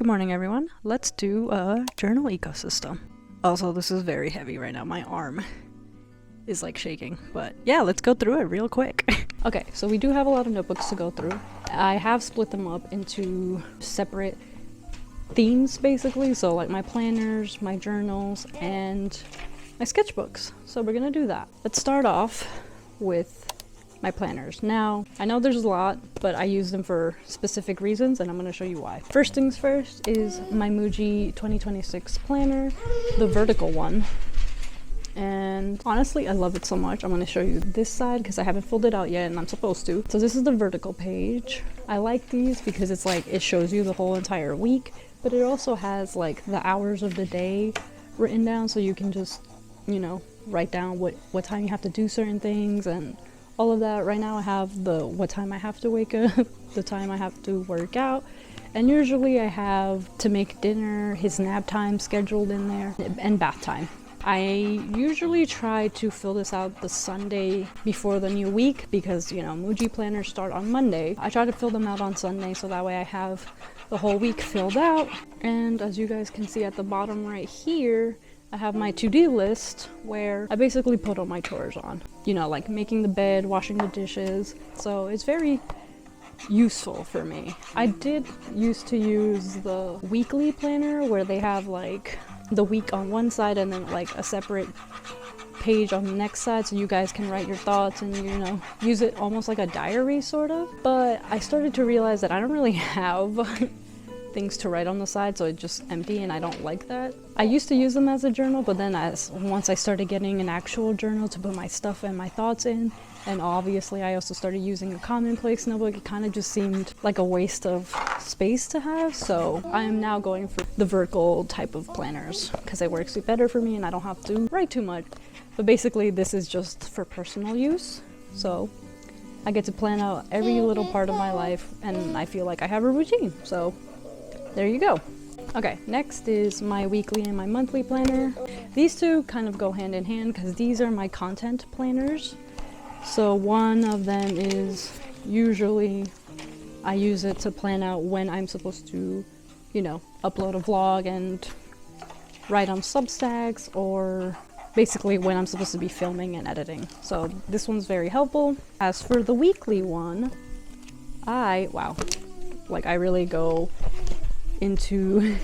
Good morning, everyone. Let's do a journal ecosystem. Also, this is very heavy right now. My arm is like shaking, but yeah, let's go through it real quick. Okay, so we do have a lot of notebooks to go through. I have split them up into separate themes, basically. So like my planners, my journals, and my sketchbooks. So we're gonna do that. Let's start off with my planners. Now, I know there's a lot, but I use them for specific reasons, and I'm going to show you why. First things first is my Muji 2026 planner, the vertical one. And honestly, I love it so much. I'm going to show you this side because I haven't filled it out yet, and I'm supposed to. So this is the vertical page. I like these because it's like it shows you the whole entire week, but it also has like the hours of the day written down, so you can just, you know, write down what time you have to do certain things and all of that. Right now I have the what time I have to wake up, the time I have to work out, and usually I have to make dinner, his nap time scheduled in there, and bath time. I usually try to fill this out the Sunday before the new week because, you know, Muji planners start on Monday. I try to fill them out on Sunday so that way I have the whole week filled out. And as you guys can see at the bottom right here, I have my to-do list where I basically put all my chores on. You know, like making the bed, washing the dishes. So it's very useful for me. I did used to use the weekly planner where they have like the week on one side and then like a separate page on the next side so you guys can write your thoughts and, you know, use it almost like a diary sort of. But I started to realize that I don't really have things to write on the side, so it's just empty, and I don't like that. I used to use them as a journal, but then once I started getting an actual journal to put my stuff and my thoughts in, and obviously I also started using a commonplace notebook, it kind of just seemed like a waste of space to have. So I am now going for the vertical type of planners because it works better for me and I don't have to write too much. But basically this is just for personal use, so I get to plan out every little part of my life and I feel like I have a routine. So there you go. Okay, next is my weekly and my monthly planner. These two kind of go hand in hand because these are my content planners. So one of them is usually I use it to plan out when I'm supposed to, you know, upload a vlog and write on Substacks, or basically when I'm supposed to be filming and editing. So this one's very helpful. As for the weekly one, I really go into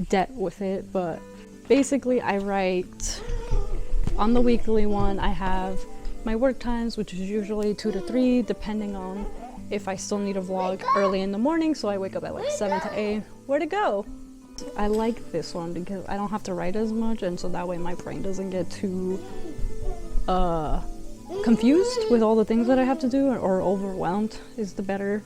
debt with it, but basically I write on the weekly one. I have my work times, which is usually 2 to 3 depending on if I still need a vlog early in the morning, so I wake up at like 7 to 8. Where'd it go? I like this one because I don't have to write as much, and so that way my brain doesn't get too confused with all the things that I have to do, or overwhelmed is the better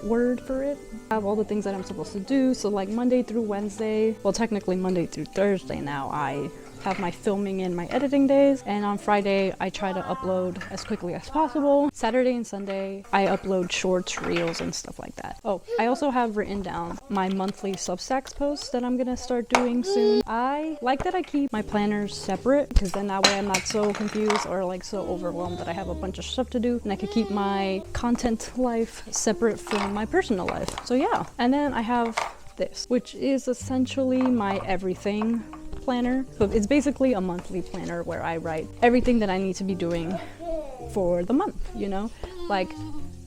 word for it. I have all the things that I'm supposed to do. So like Monday through Wednesday, well technically Monday through Thursday now, I have my filming and my editing days, and on Friday I try to upload as quickly as possible. Saturday and Sunday I upload shorts, reels, and stuff like that. Oh, I also have written down my monthly Substacks posts that I'm gonna start doing soon. I like that I keep my planners separate because then that way I'm not so confused or like so overwhelmed that I have a bunch of stuff to do, and I could keep my content life separate from my personal life. So yeah, and then I have this, which is essentially my everything planner. So it's basically a monthly planner where I write everything that I need to be doing for the month, you know? Like,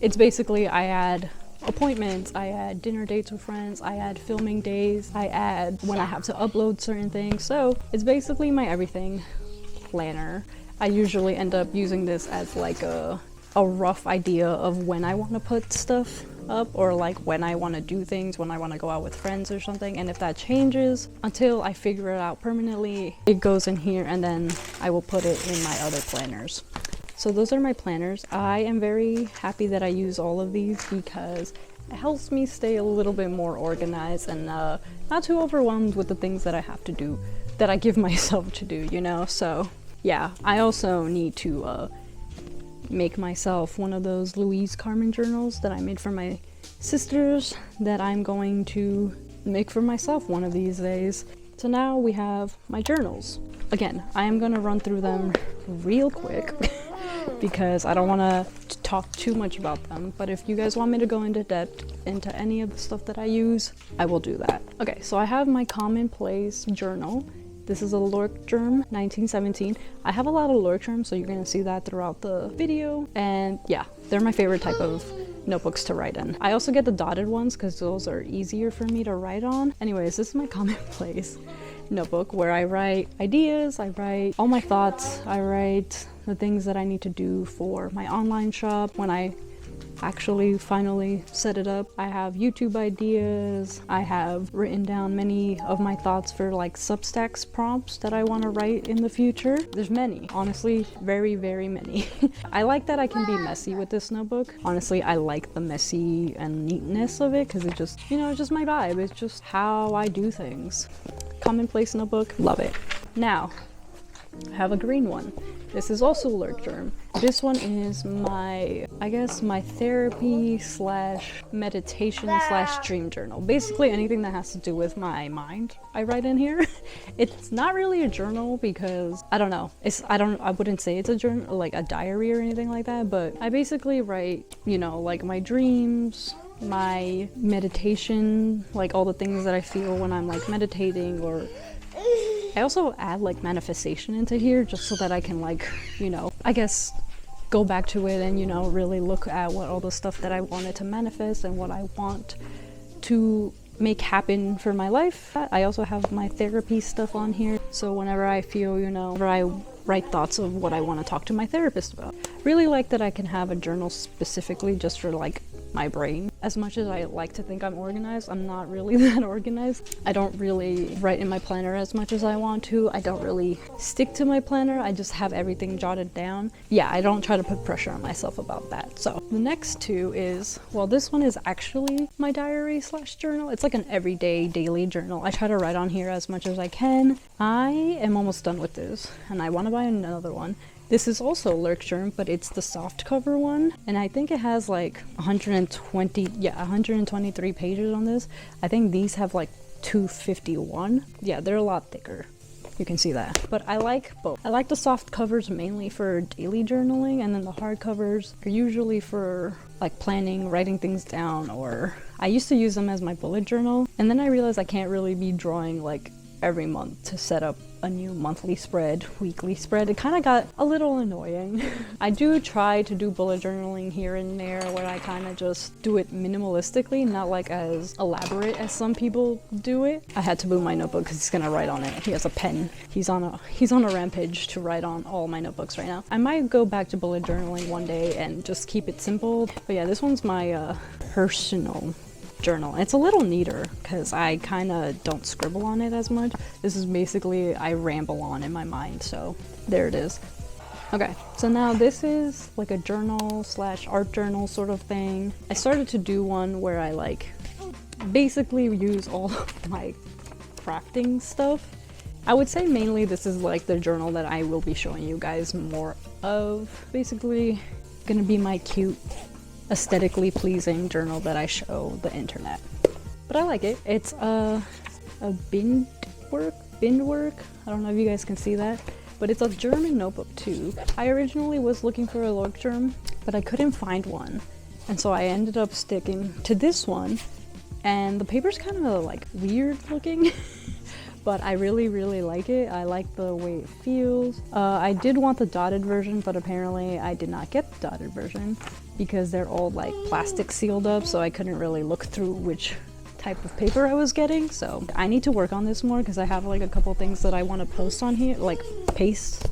it's basically, I add appointments, I add dinner dates with friends, I add filming days, I add when I have to upload certain things. So it's basically my everything planner. I usually end up using this as like a rough idea of when I want to put stuff up, or like when I want to do things, when I want to go out with friends or something. And if that changes until I figure it out permanently, it goes in here, and then I will put it in my other planners. So those are my planners. I am very happy that I use all of these because it helps me stay a little bit more organized and not too overwhelmed with the things that I have to do, that I give myself to do, you know? So yeah, I also need to make myself one of those Louise Carmen journals that I made for my sisters that I'm going to make for myself one of these days. So now we have my journals. Again, I am going to run through them real quick because I don't want to talk too much about them, but if you guys want me to go into depth into any of the stuff that I use, I will do that. Okay, so I have my commonplace journal. This is a Leuchtturm 1917. I have a lot of Leuchtturms, so you're gonna see that throughout the video. And yeah, they're my favorite type of notebooks to write in. I also get the dotted ones because those are easier for me to write on. Anyways, this is my commonplace notebook where I write ideas, I write all my thoughts, I write the things that I need to do for my online shop when I actually finally set it up. I have YouTube ideas. I have written down many of my thoughts for like Substacks prompts that I want to write in the future. There's many, honestly, very, very many. I like that I can be messy with this notebook. Honestly, I like the messy and neatness of it because it just, you know, it's just my vibe. It's just how I do things. Commonplace notebook, love it. Now, I have a green one. This is also Leuchtturm. This one is my, I guess, my therapy slash meditation slash dream journal. Basically anything that has to do with my mind, I write in here. It's not really a journal because, I don't know. I wouldn't say it's a journal, like a diary or anything like that, but I basically write, you know, like my dreams, my meditation, like all the things that I feel when I'm like meditating, or I also add like manifestation into here just so that I can like, you know, I guess go back to it and, you know, really look at what all the stuff that I wanted to manifest and what I want to make happen for my life. I also have my therapy stuff on here. So whenever I feel, you know, whenever I write thoughts of what I want to talk to my therapist about. Really like that I can have a journal specifically just for like my brain. As much as I like to think I'm organized, I'm not really that organized. I don't really write in my planner as much as I want to. I don't really stick to my planner. I just have everything jotted down. Yeah, I don't try to put pressure on myself about that. So the next two is, well, this one is actually my diary slash journal. It's like an everyday daily journal. I try to write on here as much as I can. I am almost done with this and I want to buy another one. This is also Leuchtturm, but it's the soft cover one, and I think it has like 123 pages on this. I think these have like 251. Yeah, they're a lot thicker. You can see that. But I like both. I like the soft covers mainly for daily journaling, and then the hard covers are usually for like planning, writing things down, or I used to use them as my bullet journal, and then I realized I can't really be drawing like every month to set up a new monthly spread, weekly spread. It kind of got a little annoying. I do try to do bullet journaling here and there where I kind of just do it minimalistically, not like as elaborate as some people do it. I had to move my notebook because he's gonna write on it. He has a pen. He's on a rampage to write on all my notebooks right now. I might go back to bullet journaling one day and just keep it simple. But yeah, this one's my personal journal. It's a little neater because I kind of don't scribble on it as much. This is basically I ramble on in my mind, so there it is. Okay, so now this is like a journal slash art journal sort of thing. I started to do one where I like basically use all of my crafting stuff. I would say mainly this is like the journal that I will be showing you guys more of. Basically gonna be my cute, aesthetically pleasing journal that I show the internet. But I like it. It's a bind work. I don't know if you guys can see that, but it's a German notebook too. I originally was looking for a Leuchtturm, but I couldn't find one. And so I ended up sticking to this one, and the paper's kind of like weird looking. But I really, really like it. I like the way it feels. I did want the dotted version, but apparently I did not get the dotted version because they're all like plastic sealed up, so I couldn't really look through which type of paper I was getting. So I need to work on this more because I have like a couple things that I want to post on here, like paste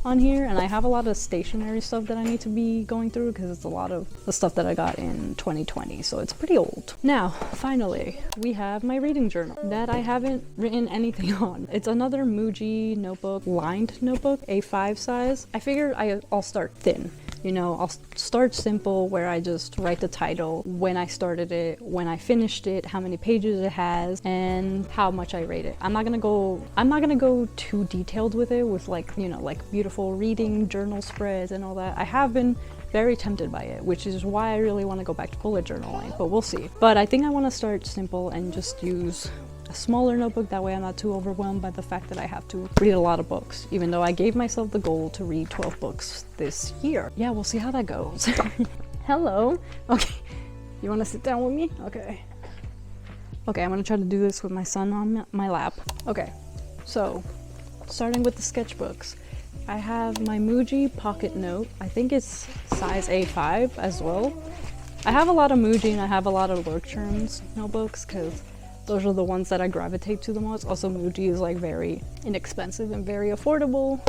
on here, and I have a lot of stationery stuff that I need to be going through because it's a lot of the stuff that I got in 2020, so it's pretty old. Now, finally, we have my reading journal that I haven't written anything on. It's another Muji notebook, lined notebook, A5 size. I figured I'll start thin. You know, I'll start simple where I just write the title, when I started it, when I finished it, how many pages it has, and how much I rate it. I'm not gonna go too detailed with it with like, you know, like beautiful reading journal spreads and all that. I have been very tempted by it, which is why I really want to go back to bullet journaling, but we'll see. But I think I want to start simple and just use a smaller notebook. That way I'm not too overwhelmed by the fact that I have to read a lot of books, even though I gave myself the goal to read 12 books this year. Yeah, we'll see how that goes. Hello. Okay, you want to sit down with me? Okay. Okay, I'm gonna try to do this with my son on my lap. Okay, so starting with the sketchbooks. I have my Muji Pocket Note. I think it's size A5 as well. I have a lot of Muji and I have a lot of Leuchtturm's notebooks because those are the ones that I gravitate to the most. Also, Muji is like very inexpensive and very affordable.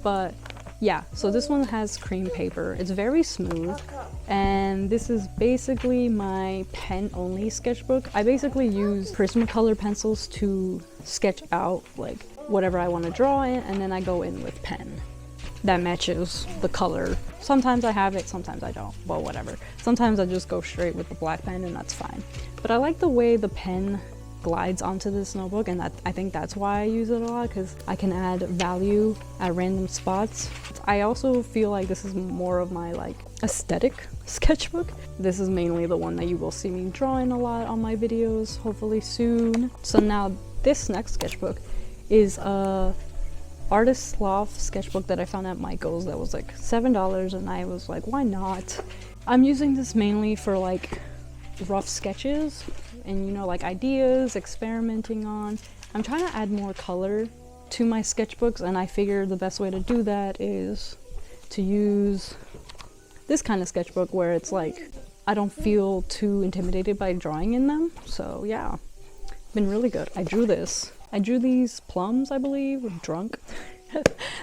But yeah, so this one has cream paper. It's very smooth. And this is basically my pen only sketchbook. I basically use Prismacolor pencils to sketch out like whatever I want to draw in, and then I go in with pen that matches the color. Sometimes I have it, sometimes I don't. Well, whatever. Sometimes I just go straight with the black pen and that's fine. But I like the way the pen glides onto this notebook, and I think that's why I use it a lot, because I can add value at random spots. I also feel like this is more of my like aesthetic sketchbook. This is mainly the one that you will see me drawing a lot on my videos, hopefully soon. So now this next sketchbook is a Artist Loft sketchbook that I found at Michael's that was like $7, and I was like, why not? I'm using this mainly for like rough sketches and, you know, like ideas, experimenting on. I'm trying to add more color to my sketchbooks, and I figured the best way to do that is to use this kind of sketchbook where it's like I don't feel too intimidated by drawing in them. So yeah, been really good. I drew these plums, I believe, with drunk.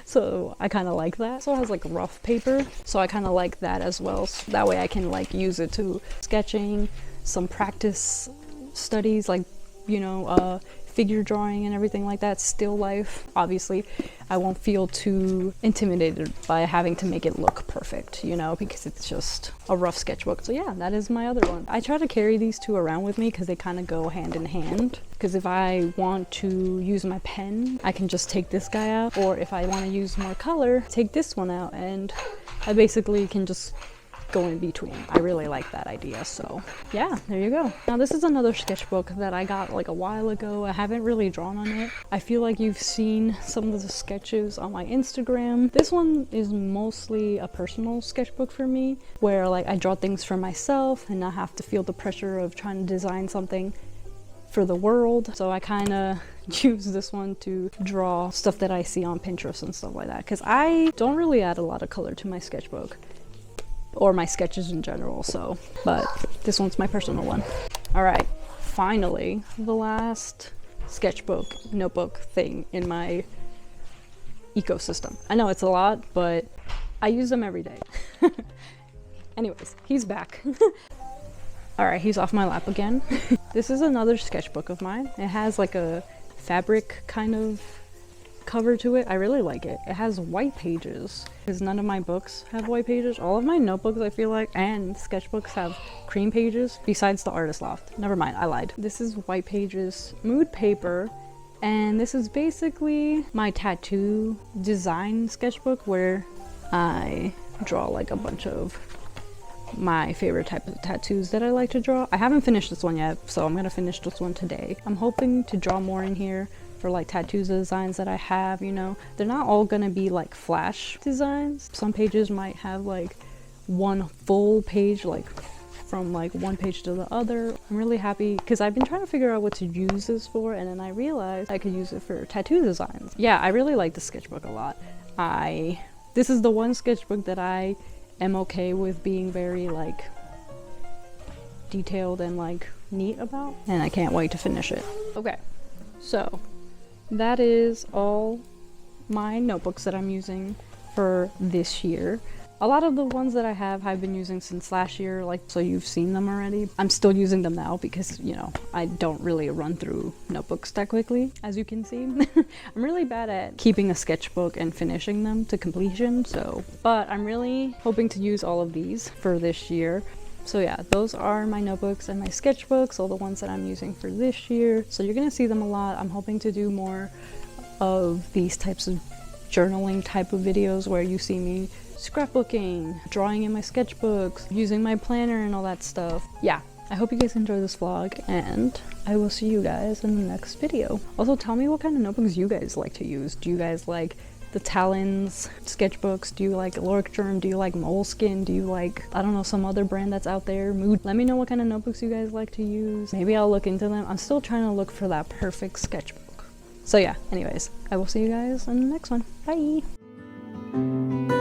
So I kind of like that. So it has like rough paper, so I kind of like that as well. So that way I can like use it to sketching, some practice studies, like, you know, figure drawing and everything like that, still life. Obviously I won't feel too intimidated by having to make it look perfect, you know, because it's just a rough sketchbook. So yeah, that is my other one. I try to carry these two around with me because they kind of go hand in hand, because if I want to use my pen, I can just take this guy out, or if I want to use more color, take this one out, and I basically can just go in between. I really like that idea. So yeah, there you go. Now this is another sketchbook that I got like a while ago. I haven't really drawn on it. I feel like you've seen some of the sketches on my Instagram. This one is mostly a personal sketchbook for me, where like I draw things for myself and not have to feel the pressure of trying to design something for the world. So I kind of use this one to draw stuff that I see on Pinterest and stuff like that, because I don't really add a lot of color to my sketchbook or my sketches in general. So, but this one's my personal one. All right, finally, the last sketchbook notebook thing in my ecosystem. I know it's a lot, but I use them every day. Anyways, he's back. All right, he's off my lap again. This is another sketchbook of mine. It has like a fabric kind of cover to it. I really like it. It has white pages, because none of my books have white pages. All of my notebooks, I feel like, and sketchbooks have cream pages, besides the Artist Loft. Never mind, I lied. This is white pages, mood paper, and this is basically my tattoo design sketchbook, where I draw like a bunch of my favorite type of tattoos that I like to draw. I haven't finished this one yet, so I'm gonna finish this one today. I'm hoping to draw more in here for like tattoos designs that I have, you know. They're not all gonna be like flash designs. Some pages might have like one full page, like from like one page to the other. I'm really happy because I've been trying to figure out what to use this for, and then I realized I could use it for tattoo designs. Yeah, I really like the sketchbook a lot. This is the one sketchbook that I am okay with being very like detailed and like neat about, and I can't wait to finish it. Okay, so that is all my notebooks that I'm using for this year. A lot of the ones that I have I've been using since last year, like, so you've seen them already. I'm still using them now because, you know, I don't really run through notebooks that quickly, as you can see. I'm really bad at keeping a sketchbook and finishing them to completion, so, but I'm really hoping to use all of these for this year. So yeah, those are my notebooks and my sketchbooks, all the ones that I'm using for this year. So you're gonna see them a lot. I'm hoping to do more of these types of journaling type of videos where you see me scrapbooking, drawing in my sketchbooks, using my planner and all that stuff. Yeah, I hope you guys enjoy this vlog, and I will see you guys in the next video. Also, tell me what kind of notebooks you guys like to use. Do you guys like the Talons sketchbooks? Do you like Lorkgerm? Do you like Moleskin? Do you like, I don't know, some other brand that's out there? Mood. Let me know what kind of notebooks you guys like to use. Maybe I'll look into them. I'm still trying to look for that perfect sketchbook. So yeah, anyways, I will see you guys in the next one. Bye!